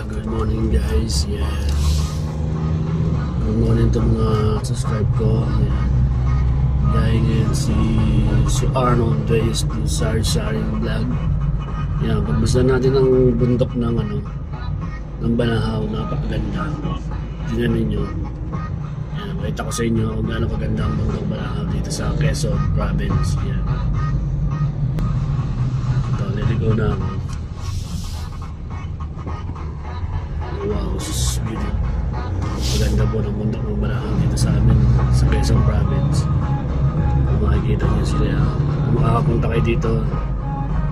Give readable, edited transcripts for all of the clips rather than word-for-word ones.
Good morning guys. Yeah. Good morning to mga subscribe ko. Yeah. Gaya ngayon si Arnold Reyes to Sari-Saring Vlog. Yeah, pagmasdan natin ang bundok ng ng Banahaw. Napakaganda. Tingnan ninyo. Yeah, makita ko sa inyo kung gaano kaganda ang bundok Banahaw dito sa Quezon Province. Yeah. Ito, liligo na ako. Wow, beautiful. Maganda po ng bundok ng Banahaw dito sa amin sa Quezon Province. Kung makikita nyo sila, kung makakapunta kayo dito,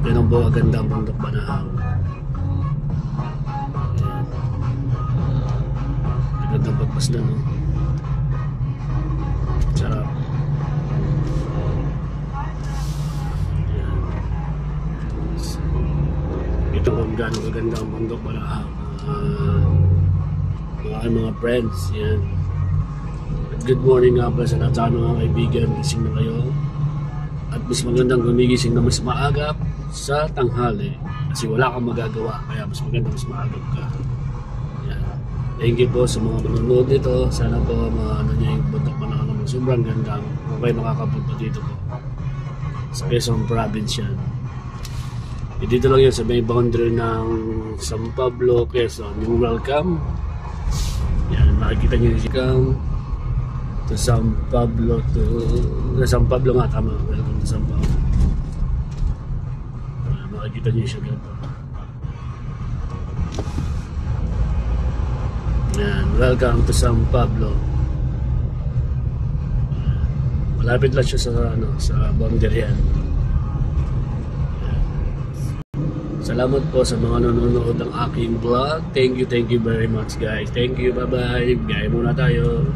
ganun po kaganda ang bundok Banahaw. Ayan. Magandang pagpasdan, no? Sarap. Ayan. Ito kung gano'ng kaganda ang bundok Banahaw. Mga friends, yan. At good morning nga pala sa lahat ng mga kaibigan. Gising na kayo. At mas magandang gumigising na mas maagap sa tanghali. Kasi wala kang magagawa. Kaya mas magandang mas maagap ka. Yan. Thank you po sa mga manonood nito. Sana po niya yung bundok Banahaw naman. Sobrang ganda. Kung kayo makakapunta dito po sa Quezon Province yan. Dito lang yan sa may boundary ng San Pablo, Quezon. Yung welcome. Yan, makikita nyo si Kang to San Pablo San Pablo nga, tama. Welcome to San Pablo. Makikita nyo siya ganito. Yan, welcome to San Pablo. Malapit lang siya sa boundary yan. Salamat po sa mga nanonood ng aking vlog. Thank you very much guys. Thank you, bye bye. Gaya muna tayo.